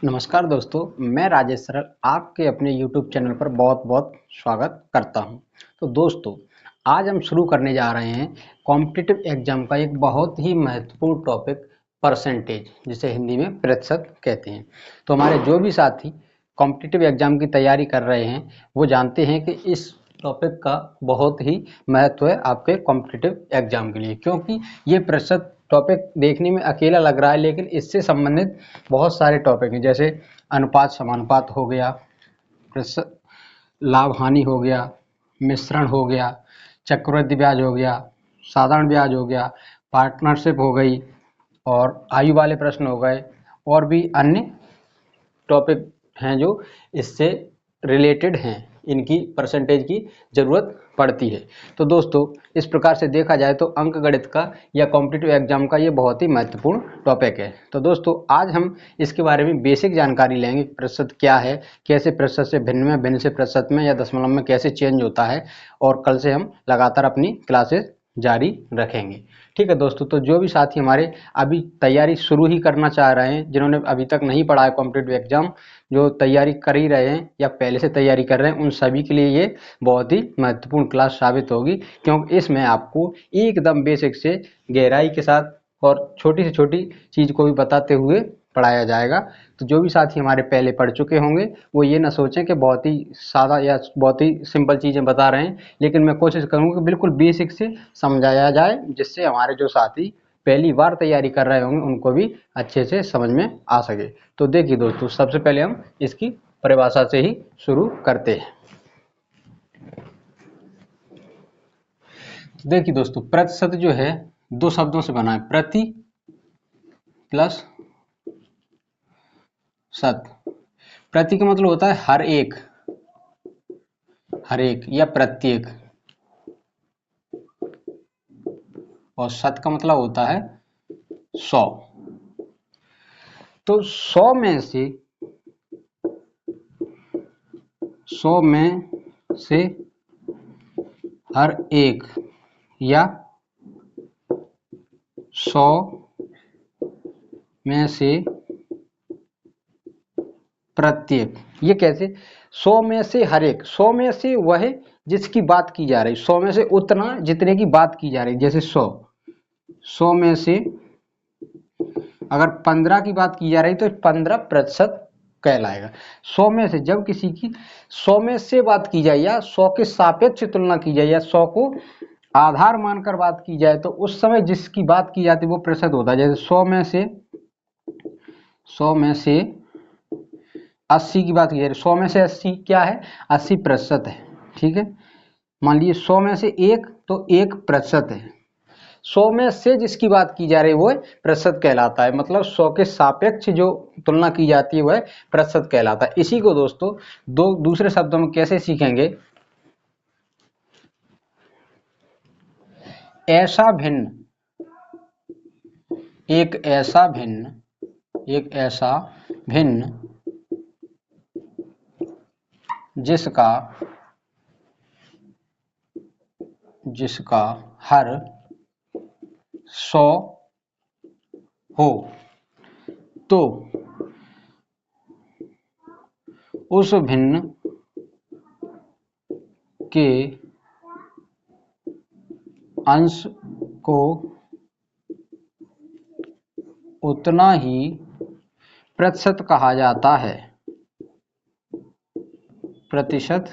नमस्कार दोस्तों, मैं राजेश सरल आपके अपने YouTube चैनल पर बहुत बहुत स्वागत करता हूं। तो दोस्तों, आज हम शुरू करने जा रहे हैं कॉम्पिटिटिव एग्जाम का एक बहुत ही महत्वपूर्ण टॉपिक, परसेंटेज, जिसे हिंदी में प्रतिशत कहते हैं। तो हमारे जो भी साथी कॉम्पिटिटिव एग्जाम की तैयारी कर रहे हैं वो जानते हैं कि इस टॉपिक का बहुत ही महत्व है आपके कॉम्पिटिटिव एग्जाम के लिए, क्योंकि ये प्रतिशत टॉपिक देखने में अकेला लग रहा है, लेकिन इससे संबंधित बहुत सारे टॉपिक हैं, जैसे अनुपात समानुपात हो गया, प्रतिशत लाभ हानि हो गया, मिश्रण हो गया, चक्रवृद्धि ब्याज हो गया, साधारण ब्याज हो गया, पार्टनरशिप हो गई और आयु वाले प्रश्न हो गए, और भी अन्य टॉपिक हैं जो इससे रिलेटेड हैं। इनकी परसेंटेज की ज़रूरत पड़ती है। तो दोस्तों, इस प्रकार से देखा जाए तो अंक गणित का या कॉम्पिटिटिव एग्जाम का ये बहुत ही महत्वपूर्ण टॉपिक है। तो दोस्तों, आज हम इसके बारे में बेसिक जानकारी लेंगे। प्रतिशत क्या है, कैसे प्रतिशत से भिन्न में, भिन्न से प्रतिशत में या दशमलव में कैसे चेंज होता है, और कल से हम लगातार अपनी क्लासेस जारी रखेंगे। ठीक है दोस्तों, तो जो भी साथी हमारे अभी तैयारी शुरू ही करना चाह रहे हैं, जिन्होंने अभी तक नहीं पढ़ा है कॉम्पिटिटिव एग्जाम, जो तैयारी कर ही रहे हैं या पहले से तैयारी कर रहे हैं, उन सभी के लिए ये बहुत ही महत्वपूर्ण क्लास साबित होगी, क्योंकि इसमें आपको एकदम बेसिक से गहराई के साथ और छोटी से छोटी चीज़ को भी बताते हुए पढ़ाया जाएगा। तो जो भी साथी हमारे पहले पढ़ चुके होंगे वो ये ना सोचें कि बहुत ही सादा या बहुत ही सिंपल चीज़ें बता रहे हैं, लेकिन मैं कोशिश करूँगा कि बिल्कुल बेसिक से समझाया जाए, जिससे हमारे जो साथी पहली बार तैयारी कर रहे होंगे उनको भी अच्छे से समझ में आ सके। तो देखिए दोस्तों, सबसे पहले हम इसकी परिभाषा से ही शुरू करते हैं। देखिए दोस्तों, प्रतिशत जो है दो शब्दों से बना है, प्रति प्लस शत। प्रति का मतलब होता है हर एक या प्रत्येक, और शत का मतलब होता है 100। तो 100 में से हर एक या 100 में से प्रत्येक। ये कैसे? 100 में से हर एक, 100 में से वह जिसकी बात की जा रही, 100 में से उतना जितने की बात की जा रही। जैसे 100 में से अगर 15 की बात की जा रही तो 15% कहलाएगा। 100 में से जब किसी की 100 में से बात की जाए या 100 के सापेक्ष तुलना की जाए या 100 को आधार मानकर बात की जाए, तो उस समय जिसकी बात की जाती है वो प्रतिशत होता है। जैसे 100 में से 80 की बात की जाए, 100 में से 80 क्या है? 80% है। ठीक है, मान लीजिए 100 में से 1 तो 1% है। 100 में से जिसकी बात की जा रही है वो प्रतिशत कहलाता है, मतलब 100 के सापेक्ष जो तुलना की जाती है वह प्रतिशत कहलाता है। इसी को दोस्तों दो दूसरे शब्दों में कैसे सीखेंगे? ऐसा भिन्न, एक ऐसा भिन्न जिसका हर 100 हो, तो उस भिन्न के अंश को उतना ही प्रतिशत कहा जाता है। प्रतिशत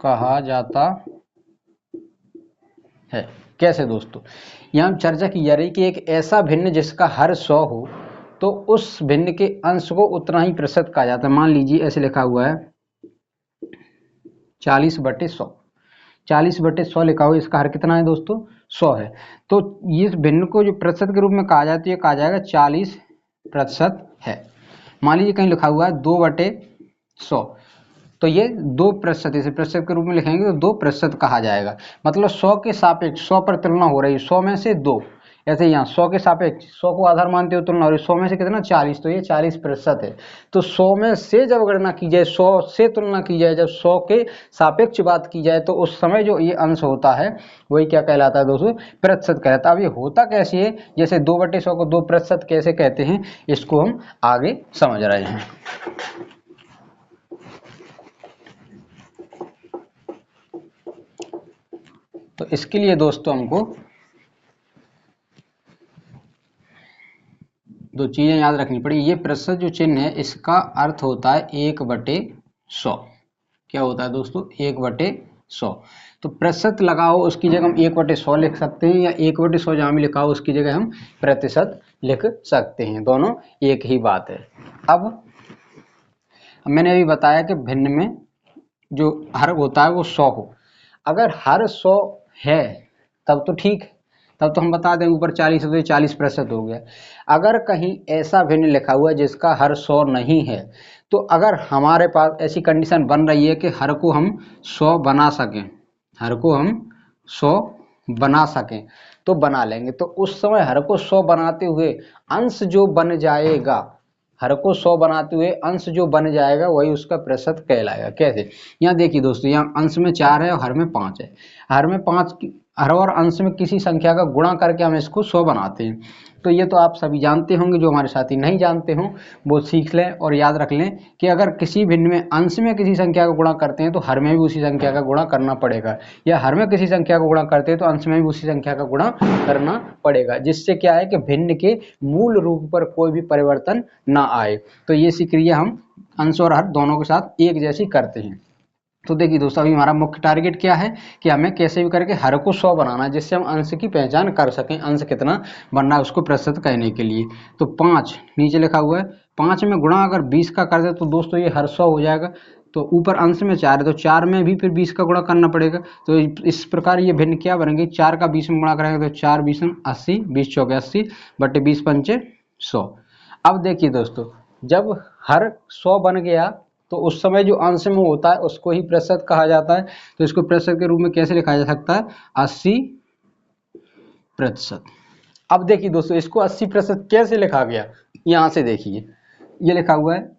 कहा जाता है। कैसे दोस्तों? यहाँ चर्चा की जा रही कि एक ऐसा भिन्न जिसका हर 100 हो, तो उस भिन्न के अंश को उतना ही प्रतिशत कहा जाता है। मान लीजिए ऐसे लिखा हुआ है 40/100, 40/100 लिखा हुआ है, इसका हर कितना है दोस्तों? 100 है। तो इस भिन्न को जो प्रतिशत के रूप में कहा जाता है, ये कहा जाएगा 40% है। मान लीजिए कहीं लिखा हुआ है 2/100, तो ये 2%, इसे प्रतिशत के रूप में लिखेंगे तो 2% कहा जाएगा। मतलब 100 के सापेक्ष 100 पर तुलना हो रही है, 100 में से 2, ऐसे यहाँ 100 के सापेक्ष 100 को आधार मानते हो तुलना, और 100 में से कितना 40, तो ये 40% है। तो 100 में से जब गणना की जाए, 100 से तुलना की जाए, जब 100 के सापेक्ष बात की जाए, तो उस समय जो ये अंश होता है वही क्या कहलाता है दोस्तों, प्रतिशत कहलाता है। अब ये होता कैसे है, जैसे 2/100 को 2% कैसे कहते हैं, इसको हम आगे समझ रहे हैं। तो इसके लिए दोस्तों हमको दो चीजें याद रखनी पड़ी। ये प्रतिशत जो चिन्ह है इसका अर्थ होता है 1/100। क्या होता है दोस्तों, 1/100। तो प्रतिशत लगाओ उसकी जगह हम 1/100 लिख सकते हैं, या 1/100 जहां भी लिखा हो उसकी जगह हम प्रतिशत लिख सकते हैं, दोनों एक ही बात है। अब मैंने अभी बताया कि भिन्न में जो हर होता है वो 100 हो। अगर हर 100 है तब तो ठीक है, तब तो हम बता दें ऊपर 40 है तो 40% हो गया। अगर कहीं ऐसा भिन्न लिखा हुआ है जिसका हर 100 नहीं है, तो अगर हमारे पास ऐसी कंडीशन बन रही है कि हर को हम 100 बना सकें, हर को हम 100 बना सकें, तो बना लेंगे। तो उस समय हर को 100 बनाते हुए अंश जो बन जाएगा, हर को 100 बनाते हुए अंश जो बन जाएगा वही उसका प्रतिशत कहलाएगा। कैसे, यहाँ देखिए दोस्तों, यहाँ अंश में 4 है और हर में 5 है। हर में 5 हर और अंश में किसी संख्या का गुणा करके हम इसको 100 बनाते हैं। तो ये तो आप सभी जानते होंगे, जो हमारे साथी नहीं जानते हों वो सीख लें और याद रख लें कि अगर किसी भिन्न में अंश में किसी संख्या का गुणा करते हैं तो हर में भी उसी संख्या का गुणा करना पड़ेगा, या हर में किसी संख्या को गुणा करते हैं तो अंश में भी उसी संख्या का गुणा करना पड़ेगा, जिससे क्या है कि भिन्न के मूल रूप पर कोई भी परिवर्तन ना आए। तो ये सी क्रिया हम अंश और हर दोनों के साथ एक जैसी करते हैं। तो देखिए दोस्तों, अभी हमारा मुख्य टारगेट क्या है कि हमें कैसे भी करके हर को 100 बनाना है, जिससे हम अंश की पहचान कर सकें, अंश कितना बनना है उसको प्रतिशत कहने के लिए। तो 5 नीचे लिखा हुआ है, 5 में गुणा अगर 20 का कर दे तो दोस्तों ये हर 100 हो जाएगा। तो ऊपर अंश में 4 है तो 4 में भी फिर 20 का गुणा करना पड़ेगा। तो इस प्रकार ये भिन्न क्या बनेंगे, 4 का 20 में गुणा करेंगे तो 4 20 80, 20 चौके 80 बटे 20 पंचे 100। अब देखिए दोस्तों, जब हर 100 बन गया तो उस समय जो अंश में होता है उसको ही प्रतिशत कहा जाता है। तो इसको प्रतिशत के रूप में कैसे लिखा जा सकता है, 80%। अब देखिए दोस्तों, इसको 80% कैसे लिखा गया, यहां से देखिए ये लिखा हुआ है,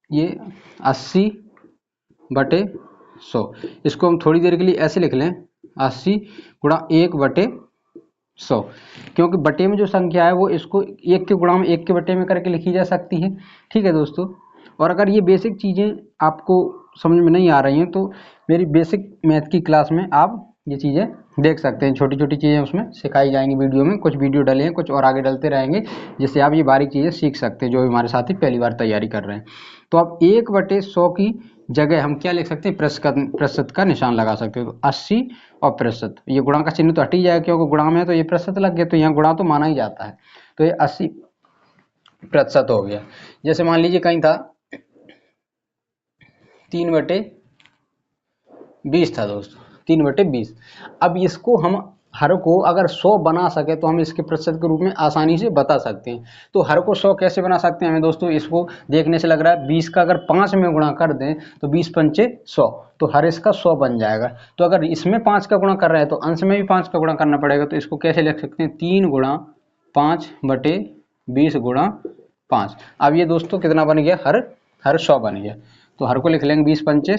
ये 80/100। इसको हम थोड़ी देर के लिए ऐसे लिख लें, 80 गुणा 1/100, क्योंकि बटे में जो संख्या है वो इसको 1 के गुणा में 1 के बटे में करके लिखी जा सकती है। ठीक है दोस्तों, और अगर ये बेसिक चीज़ें आपको समझ में नहीं आ रही हैं तो मेरी बेसिक मैथ की क्लास में आप ये चीज़ें देख सकते हैं, छोटी छोटी चीज़ें उसमें सिखाई जाएंगी वीडियो में। कुछ वीडियो डले हैं, कुछ और आगे डलते रहेंगे, जिससे आप ये बारीक चीज़ें सीख सकते हैं, जो हमारे साथी पहली बार तैयारी कर रहे हैं। तो अब 1/100 की जगह हम क्या लिख सकते हैं, प्रतिशत का निशान लगा सकते हो। तो 80 और प्रतिशत, ये गुणा का चिन्ह तो हट ही जाएगा क्योंकि गुणा में है तो ये प्रतिशत लग गया, तो यहाँ गुणा तो माना ही जाता है। तो ये 80% हो गया। जैसे मान लीजिए कहीं था 3/20 था दोस्तों, 3/20। अब इसको हम हर को अगर 100 बना सके तो हम इसके प्रतिशत के रूप में आसानी से बता सकते हैं। तो हर को 100 कैसे बना सकते हैं हमें दोस्तों, इसको देखने से लग रहा है 20 का अगर 5 में गुणा कर दें तो 20 पंचे 100, तो हर इसका 100 बन जाएगा। तो अगर इसमें 5 का गुणा कर रहे हैं तो अंश में भी 5 का गुणा करना पड़ेगा। तो इसको कैसे लिख सकते हैं, 3 गुणा 5/20 गुणा 5। अब ये दोस्तों कितना बन गया, हर 100 बन गया। तो हर को लिख लेंगे 20 पंचे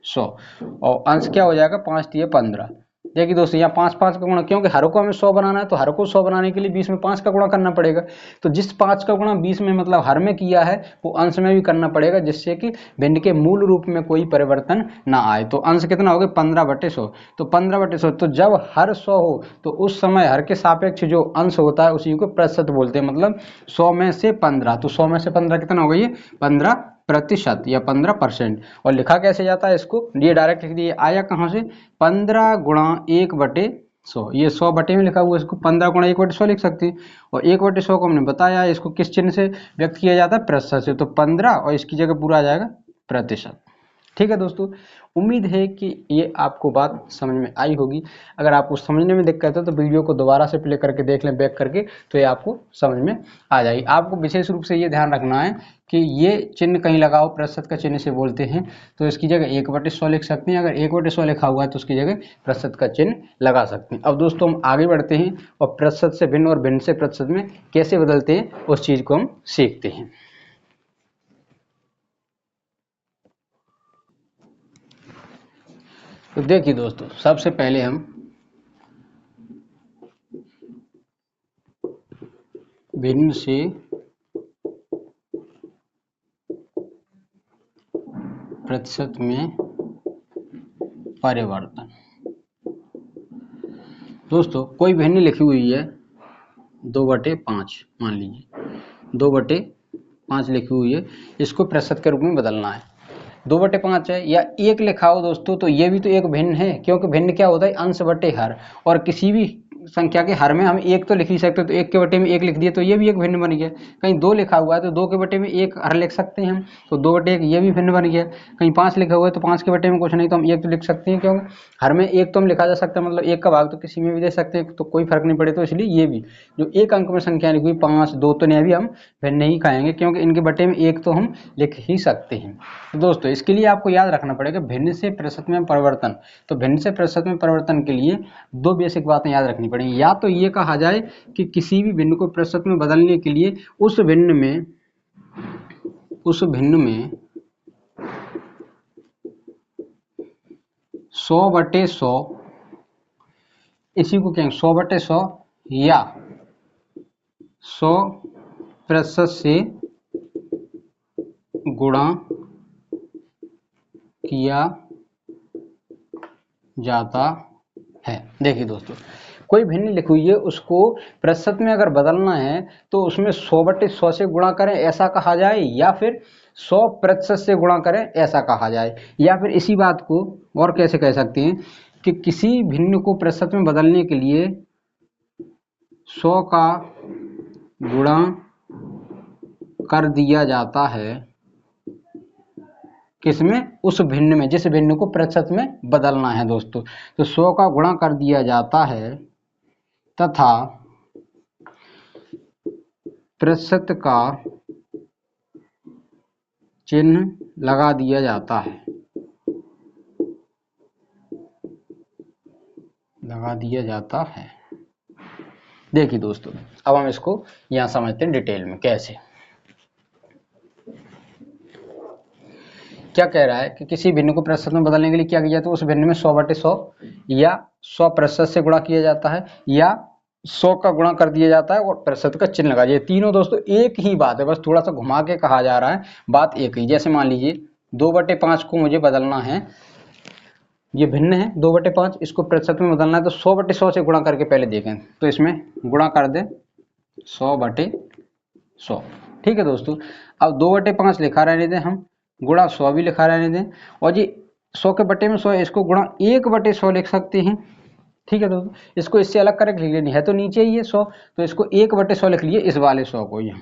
100, और अंश क्या हो जाएगा, 5 × 15। देखिए दोस्तों, यहाँ 5 5 का गुणा, क्योंकि हर को हमें 100 बनाना है तो हर को 100 बनाने के लिए 20 में 5 का गुणा करना पड़ेगा। तो जिस 5 का गुणा 20 में मतलब हर में किया है वो अंश में भी करना पड़ेगा, जिससे कि भिन्न के मूल रूप में कोई परिवर्तन ना आए। तो अंश कितना हो गया, 15/100। तो 15/100, तो जब हर 100 हो तो उस समय हर के सापेक्ष जो अंश होता है उसी को प्रतिशत बोलते हैं, मतलब 100 में से 15। तो 100 में से 15 कितना हो गया, ये 15% या 15%। और लिखा कैसे जाता है इसको, ये डायरेक्ट लिख दिए, आया कहाँ से, 15 गुणा 1/100। ये 100 बटे में लिखा हुआ है, इसको 15 गुणा 1/100 लिख सकते हैं। और 1/100 को हमने बताया इसको किस चिन्ह से व्यक्त किया जाता है, प्रतिशत से। तो 15 और इसकी जगह पूरा आ जाएगा प्रतिशत। ठीक है दोस्तों, उम्मीद है कि ये आपको बात समझ में आई होगी। अगर आपको समझने में दिक्कत है तो वीडियो को दोबारा से प्ले करके देख लें, बैक करके, तो ये आपको समझ में आ जाएगी। आपको विशेष रूप से ये ध्यान रखना है कि ये चिन्ह कहीं लगाओ, प्रतिशत का चिन्ह से बोलते हैं, तो इसकी जगह 1/100 लिख सकते हैं। अगर 1/100 लिखा हुआ है तो उसकी जगह प्रतिशत का चिन्ह लगा सकते हैं। अब दोस्तों हम आगे बढ़ते हैं और प्रतिशत से भिन्न और भिन्न से प्रतिशत में कैसे बदलते हैं उस चीज़ को हम सीखते हैं। तो देखिए दोस्तों, सबसे पहले हम भिन्न से प्रतिशत में परिवर्तन। दोस्तों कोई भिन्न लिखी हुई है 2/5, मान लीजिए 2/5 लिखी हुई है, इसको प्रतिशत के रूप में बदलना है। 2/5 है या 1 लिखा हो दोस्तों, तो ये भी तो एक भिन्न है, क्योंकि भिन्न क्या होता है, अंश बटे हर, और किसी भी संख्या के हर में हम 1 तो लिख ही सकते, तो 1 के बटे में 1 लिख दिए तो ये भी एक भिन्न बन गया। कहीं 2 लिखा हुआ है तो 2 के बटे में 1 हर लिख सकते हैं हम, तो 2/1 ये भी भिन्न बन गया। कहीं 5 लिखा हुआ है तो 5 के बटे में कुछ नहीं, तो हम 1 तो लिख सकते हैं, क्योंकि हर में 1 तो हम लिखा जा सकता है, मतलब 1 का भाग तो किसी में भी दे सकते हैं, तो कोई फर्क नहीं पड़े। तो इसलिए ये भी जो एक अंक में संख्या लिखी हुई 5, 2 तो नहीं, भी हम भिन्न ही खाएंगे, क्योंकि इनके बटे में 1 तो हम लिख ही सकते हैं। तो दोस्तों इसके लिए आपको याद रखना पड़ेगा भिन्न से प्रतिशत में परिवर्तन। तो भिन्न से प्रतिशत में परिवर्तन के लिए 2 बेसिक बातें याद रखनी पड़ेंगी। या तो ये कहा जाए कि किसी भी भिन्न को प्रतिशत में बदलने के लिए उस भिन्न में 100/100, इसी को कहेंगे 100/100, या 100% से गुणा किया जाता है। देखिए दोस्तों, कोई भिन्न लिखी हुई है, उसको प्रतिशत में अगर बदलना है तो उसमें 100/100 से गुणा करें ऐसा कहा जाए, या फिर 100% से गुणा करें ऐसा कहा जाए, या फिर इसी बात को और कैसे कह सकते हैं कि किसी भिन्न को प्रतिशत में बदलने के लिए 100 का गुणा कर दिया जाता है, किसमें, उस भिन्न में, जिस भिन्न को प्रतिशत में बदलना है दोस्तों। तो 100 का गुणा कर दिया जाता है तथा प्रतिशत का चिन्ह लगा दिया जाता है, देखिए दोस्तों, अब हम इसको यहां समझते हैं डिटेल में कैसे। क्या कह रहा है कि किसी भिन्न को प्रतिशत में बदलने के लिए क्या किया जाता है, उस भिन्न में 100/100 या 100% से गुणा किया जाता है, या 100 का गुणा कर दिया जाता है और प्रतिशत का चिन्ह लगा दिया। तीनों दोस्तों एक ही बात है, बस थोड़ा सा घुमा के कहा जा रहा है, बात एक ही। जैसे मान लीजिए 2/5 को मुझे बदलना है, ये भिन्न है 2/5, इसको प्रतिशत में बदलना है, तो 100/100 से गुणा करके पहले देखें, तो इसमें गुणा कर दें 100/100। ठीक है दोस्तों, अब 2/5 लिखा रहने दें, हम गुणा 100 भी लिखा रहने दें, और जी 100 के बटे में 100 है, इसको गुणा 1/100 लिख सकते हैं। ठीक है दोस्तों, इसको इससे अलग करके लिख लेनी है, तो नीचे ही है 100, तो इसको 1/100 लिख लिए, इस वाले 100 को, यहाँ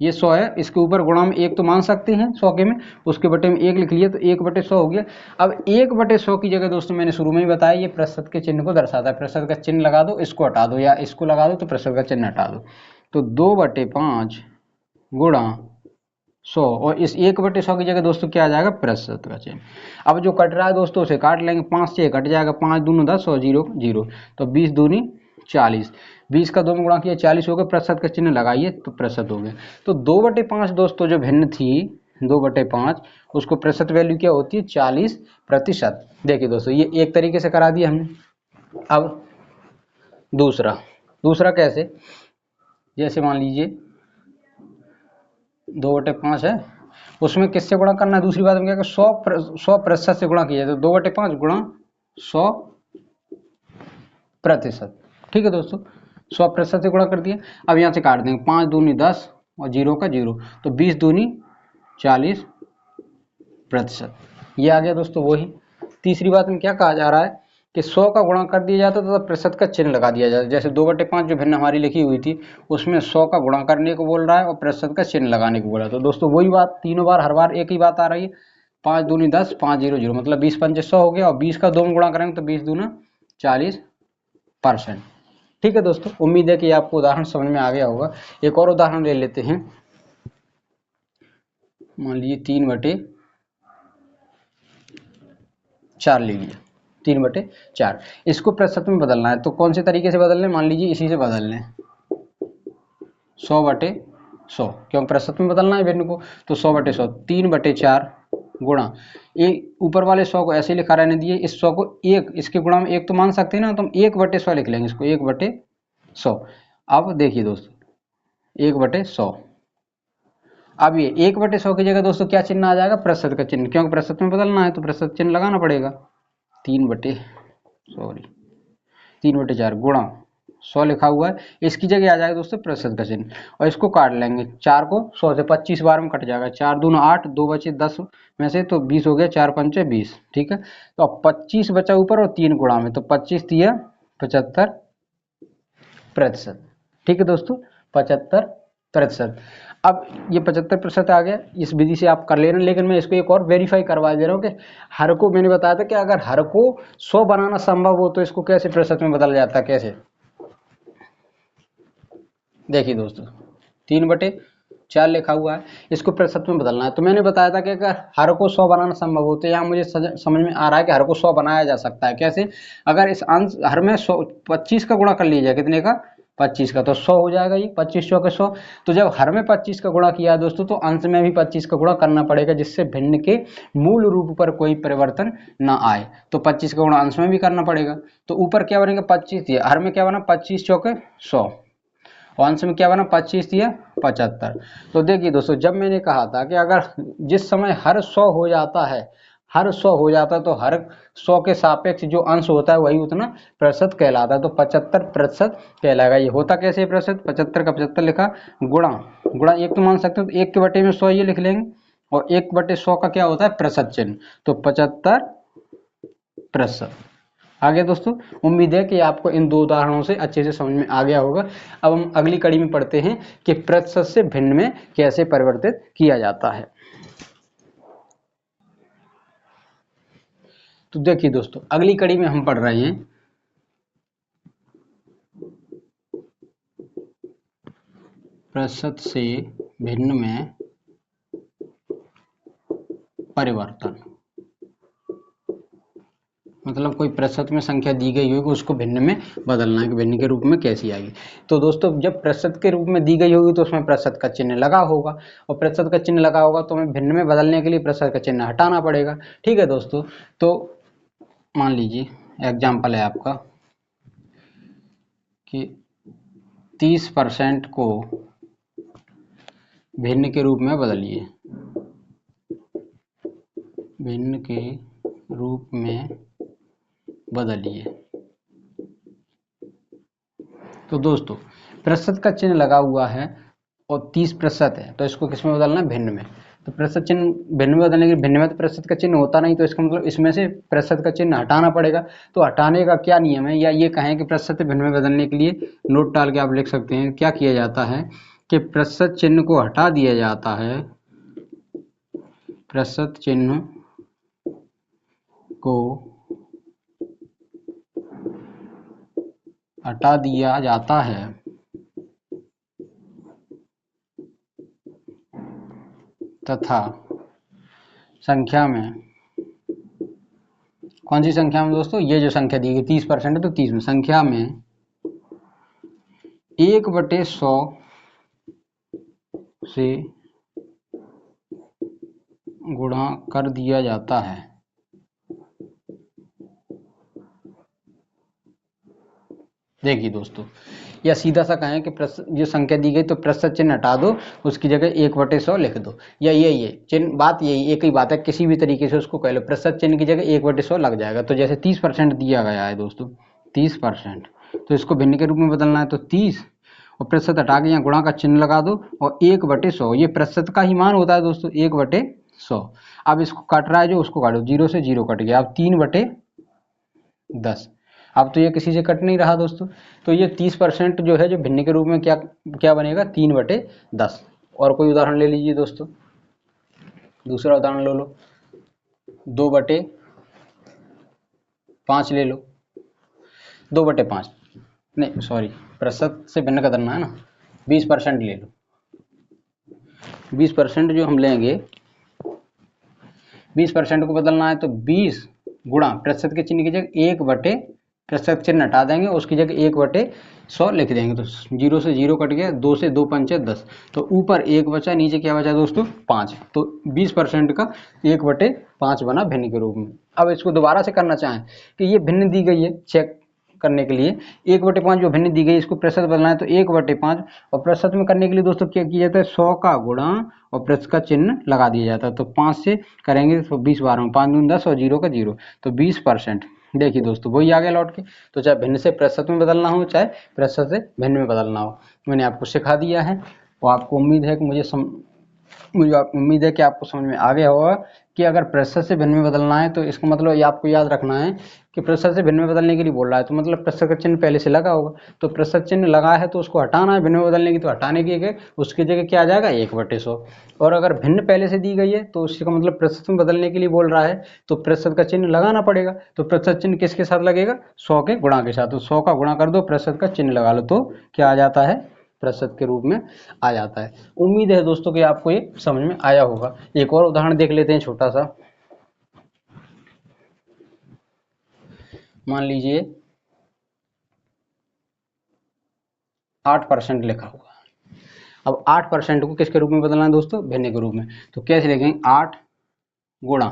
ये 100 है, इसके ऊपर गुणा में 1 तो मान सकते हैं 100 के में, उसके बटे में 1 लिख लिया, तो 1/100 हो गया। अब 1/100 की जगह दोस्तों मैंने शुरू में ही बताया, ये प्रतिशत के चिन्ह को दर्शाता है, प्रतिशत का चिन्ह लगा दो, इसको हटा दो, या इसको लगा दो तो प्रतिशत का चिन्ह हटा दो, तो 2/5 गुणा 100, और इस 1/100 की जगह दोस्तों क्या आ जाएगा, प्रतिशत का चिन्ह। अब जो कट रहा है दोस्तों उसे काट लेंगे, 5 से कट जाएगा, 5 दूनी 10 और 0 0, तो 20 दूनी 40, 20 का 2 में गुणा किया 40 हो गया, प्रतिशत का चिन्ह लगाइए तो प्रतिशत हो गया। तो 2/5 दोस्तों जो भिन्न थी 2/5, उसको प्रतिशत वैल्यू क्या होती है, 40%। देखिए दोस्तों ये एक तरीके से करा दिया हमने। अब दूसरा कैसे, जैसे मान लीजिए 2/5 है, उसमें किससे गुणा करना है, दूसरी बात में क्या, 100% से गुणा किया, तो 2/5 गुणा 100%। ठीक है दोस्तों, 100% से गुणा कर दिया। अब यहाँ से काट देंगे, 5 दूनी 10 और 0 का 0, तो 20 दूनी 40%, ये आ गया दोस्तों वही। तीसरी बात में क्या कहा जा रहा है कि 100 का गुणा कर दिया जाता है तो प्रतिशत का चिन्ह लगा दिया जाता है। जैसे 2/5 जो भिन्न हमारी लिखी हुई थी उसमें 100 का गुणा करने को बोल रहा है और प्रतिशत का चिन्ह लगाने को बोल रहा है। तो दोस्तों वही बात तीनों बार, हर बार एक ही बात आ रही है, 5 दूनी 10, 5 0 0, मतलब 20 पंचे 100 हो गया, और 20 का 2 में गुणा करेंगे तो 20 दूना 40%। ठीक है दोस्तों, उम्मीद है कि आपको उदाहरण समझ में आ गया होगा। एक और उदाहरण ले लेते हैं। मान लीजिए 3/4 ले लिया, 3/4, इसको प्रतिशत में बदलना है। तो कौन से तरीके से बदल लें? मान लीजिए इसी से बदल लें, 100/100, क्योंकि प्रतिशत में बदलना है भिन्न को। तो 100/100, 3/4 गुणा, एक ऊपर वाले 100 को ऐसे लिखा रहने दिए, इस 100 को एक, इसके गुणा में एक तो मान सकते हैं ना, तो हम 1/100 लिख लेंगे इसको, 1/100। अब देखिए दोस्तों, 1/100, अब ये 1/100 की जगह दोस्तों क्या चिन्ह आ जाएगा? प्रतिशत का चिन्ह, क्योंकि प्रतिशत में बदलना है तो प्रतिशत चिन्ह लगाना पड़ेगा। 3/4 गुणा 100 लिखा हुआ है, इसकी जगह आ जाएगा दोस्तों प्रतिशत का चिन्ह, और इसको काट लेंगे। 4 को 100 से 25 बार में कट जाएगा, 4 दूना 8, 2 बचे 10 में से, तो 20 हो गया, 4 पंचे 20। ठीक है, तो अब 25 बचा ऊपर और 3 गुणा में, तो 25 दिया 75%। ठीक है दोस्तों, 75%। अब ये 75% आ गया, इस विधि से आप कर लेना, लेकिन मैं इसको एक और वेरीफाई करवा दे रहा हूँ कि हर को, मैंने बताया था कि अगर हर को 100 बनाना संभव हो तो इसको कैसे प्रतिशत में बदल जाता है, कैसे? देखिए दोस्तों, 3/4 लिखा हुआ है, इसको प्रतिशत में बदलना है। तो मैंने बताया था कि अगर हर को 100 बनाना संभव हो, तो यहाँ मुझे समझ में आ रहा है कि हर को 100 बनाया जा सकता है। कैसे? अगर इस अंश हर में 100 25 का गुणा कर लीजिए, कितने का? 25 का, तो 100 हो जाएगा। ये 25 चौके 100। तो जब हर में 25 का गुणा किया है दोस्तों, तो अंश में भी 25 का गुणा करना पड़ेगा, जिससे भिन्न के मूल रूप पर कोई परिवर्तन ना आए। तो 25 का गुणा अंश में भी करना पड़ेगा। तो ऊपर क्या बनेगा? 25 दिया, हर में क्या बना? 25 चौके 100, और अंश में क्या बना? 25 दिया 75। तो देखिए दोस्तों, जब मैंने कहा था कि अगर जिस समय हर 100 हो जाता है, हर 100 हो जाता है, तो हर 100 के सापेक्ष जो अंश होता है वही उतना प्रतिशत कहलाता है, तो 75% कहलाएगा। ये होता कैसे है प्रतिशत? 75 का 75 लिखा, गुणा, गुणा एक तो मान सकते हो, तो 1 के बटे में 100 ये लिख लेंगे, और 1/100 का क्या होता है? प्रतिशत चिन्ह, तो 75%। आगे दोस्तों, उम्मीद है कि आपको इन दो उदाहरणों से अच्छे से समझ में आ गया होगा। अब हम अगली कड़ी में पढ़ते हैं कि प्रतिशत से भिन्न में कैसे परिवर्तित किया जाता है। तो देखिए दोस्तों, अगली कड़ी में हम पढ़ रहे हैं प्रतिशत से भिन्न में परिवर्तन। मतलब कोई प्रतिशत में संख्या दी गई होगी, उसको भिन्न में बदलना है कि भिन्न के रूप में कैसी आएगी। तो दोस्तों, जब प्रतिशत के रूप में दी गई होगी तो उसमें प्रतिशत का चिन्ह लगा होगा, और प्रतिशत का चिन्ह लगा होगा तो हमें भिन्न में बदलने के लिए प्रतिशत का चिन्ह हटाना पड़ेगा। ठीक है दोस्तों, तो मान लीजिए एग्जाम्पल है आपका कि 30% को भिन्न के रूप में बदलिए, भिन्न के रूप में बदलिए। तो दोस्तों, प्रतिशत का चिन्ह लगा हुआ है और 30% है, तो इसको किस में बदलना है? भिन्न में। तो प्रतिशत चिन्ह भिन्न में बदलने के, भिन्न में तो प्रतिशत का चिन्ह होता नहीं, तो इसका मतलब इसमें से प्रतिशत का चिन्ह हटाना पड़ेगा। तो हटाने का क्या नियम है, या ये कहें कि प्रतिशत भिन्न में बदलने के लिए नोट डाल के आप लिख सकते हैं, क्या किया जाता है कि प्रतिशत चिन्ह को हटा दिया जाता है, प्रतिशत चिन्ह को हटा दिया जाता है तथा संख्या में, कौन सी संख्या में दोस्तों? ये जो संख्या दी गई 30% है, तो 30 में संख्या में 1/100 से गुणा कर दिया जाता है। देखिए दोस्तों, या सीधा सा कहें कि जो संख्या दी गई तो प्रतिशत चिन्ह हटा दो, उसकी जगह 1/100 लिख दो, या ये चिन्ह, बात यही एक ही बात है, किसी भी तरीके से उसको कह लो, प्रतिशत चिन्ह की जगह 1/100 लग जाएगा। तो जैसे 30% दिया गया है दोस्तों, 30%, तो इसको भिन्न के रूप में बदलना है, तो 30 और प्रतिशत हटा के यहाँ गुणा का चिन्ह लगा दो, और 1/100, ये प्रतिशत का ही मान होता है दोस्तों, 1/100। अब इसको काट रहा है जो, उसको काटो, 0 से 0 कट गया, अब 3/10। अब तो ये किसी से कट नहीं रहा दोस्तों, तो ये 30% जो है, जो भिन्न के रूप में क्या क्या बनेगा? 3/10। और कोई उदाहरण ले लीजिए दोस्तों, दूसरा उदाहरण ले लो। 2/5 ले लो, 2/5 नहीं सॉरी, प्रतिशत से भिन्न करना है ना, 20% ले लो। 20% जो हम लेंगे, 20% को बदलना है तो 20 गुणा प्रतिशत के चिन्ह की जगह 1/, प्रतिशत चिन्ह हटा देंगे, उसकी जगह 1/100 लिख देंगे। तो 0 से 0 कट गया, 2 से 2 पंचे 10, तो ऊपर 1 बचा, नीचे क्या बचा दोस्तों 5। तो 20% का 1/5 बना भिन्न के रूप में। अब इसको दोबारा से करना चाहें कि ये भिन्न दी गई है, चेक करने के लिए 1/5 जो भिन्न दी गई, इसको प्रतिशत बदलना है तो 1/5, और प्रतिशत में करने के लिए दोस्तों क्या किया जाता है, 100 का गुणा और प्रतिशत का चिन्ह लगा दिया जाता है। तो 5 से करेंगे तो 20 12 5 दूनी 10 और 0 का 0, तो 20%। देखिए दोस्तों वही आ गया लौट के। तो चाहे भिन्न से प्रतिशत में बदलना हो, चाहे प्रतिशत से भिन्न में बदलना हो, मैंने आपको सिखा दिया है। और आपको उम्मीद है कि मुझे उम्मीद है कि आपको समझ में आ गया होगा कि अगर प्रतिशत से भिन्न में बदलना है तो इसका मतलब ये आपको याद रखना है कि प्रतिशत से भिन्न में बदलने के लिए बोल रहा है, तो मतलब प्रतिशत का चिन्ह पहले से लगा होगा, तो प्रतिशत चिन्ह लगा है तो उसको हटाना है, भिन्न में बदलने की, तो हटाने की है उसकी जगह क्या आ जाएगा 1/100। और अगर भिन्न पहले से दी गई है तो उसका मतलब प्रतिशत में बदलने के लिए बोल रहा है, तो प्रतिशत का चिन्ह लगाना पड़ेगा। तो प्रतिशत चिन्ह किसके साथ लगेगा, 100 के गुणा के साथ। तो 100 का गुणा कर दो, प्रतिशत का चिन्ह लगा लो, तो क्या आ जाता है, प्रतिशत के रूप में आ जाता है। उम्मीद है दोस्तों कि आपको ये समझ में आया होगा। एक और उदाहरण देख लेते हैं छोटा सा। मान लीजिए 8% लिखा हुआ। अब 8% को किसके रूप में बदलना है दोस्तों, भिन्न के रूप में। तो कैसे लिखेंगे, 8 गुणा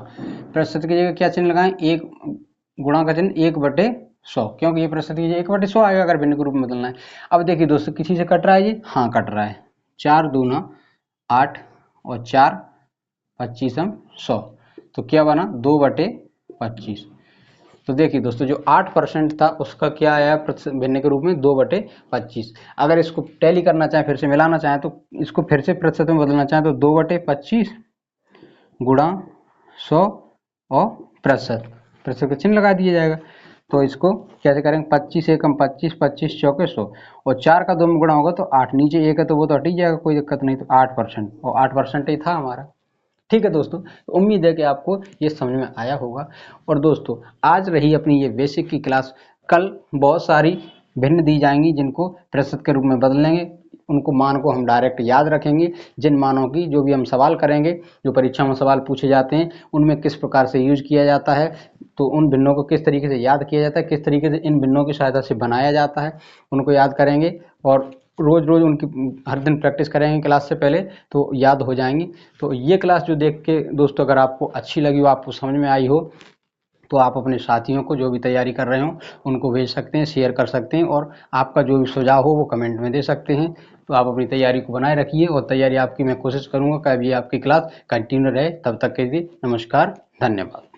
प्रतिशत की जगह क्या चिन्ह लगाएं, 1 गुणा का चिन्ह 1/100, क्योंकि ये प्रतिशत की जगह 1/100 आएगा अगर भिन्न के रूप में बदलना है। अब देखिए दोस्तों किसी से कट रहा है ये, हाँ कट रहा है, 4 दूना 8 और 4 25 100, तो क्या बना 2/25। तो देखिए दोस्तों जो 8% था उसका क्या आया भिन्न के रूप में 2/25। अगर इसको टैली करना चाहें, फिर से मिलाना चाहें, तो इसको फिर से प्रतिशत में बदलना चाहें तो 2/25 गुणा 100 और प्रतिशत का चिन्ह लगा दिया जाएगा। तो इसको कैसे करेंगे, 25 एकम 25, 25 चौके 100, और 4 का 2 में गुणा होगा तो 8, नीचे 1 है तो वो तो हट ही जाएगा, कोई दिक्कत नहीं। तो 8%, और 8% ही था हमारा। ठीक है दोस्तों, तो उम्मीद है कि आपको ये समझ में आया होगा। और दोस्तों आज रही अपनी ये बेसिक की क्लास, कल बहुत सारी भिन्न दी जाएंगी जिनको प्रतिशत के रूप में बदलेंगे, उनको मान को हम डायरेक्ट याद रखेंगे। जिन मानों की जो भी हम सवाल करेंगे, जो परीक्षा में सवाल पूछे जाते हैं, उनमें किस प्रकार से यूज किया जाता है, तो उन भिन्नों को किस तरीके से याद किया जाता है, किस तरीके से इन भिन्नों की सहायता से बनाया जाता है, उनको याद करेंगे। और रोज़ रोज़ उनकी हर दिन प्रैक्टिस करेंगे क्लास से पहले, तो याद हो जाएंगी। तो ये क्लास जो देख के दोस्तों अगर आपको अच्छी लगी हो, आपको समझ में आई हो, तो आप अपने साथियों को जो भी तैयारी कर रहे हो उनको भेज सकते हैं, शेयर कर सकते हैं, और आपका जो भी सुझाव हो वो कमेंट में दे सकते हैं। तो आप अपनी तैयारी को बनाए रखिए, और तैयारी आपकी मैं कोशिश करूँगा कि अभी आपकी क्लास कंटिन्यू रहे। तब तक के लिए नमस्कार, धन्यवाद।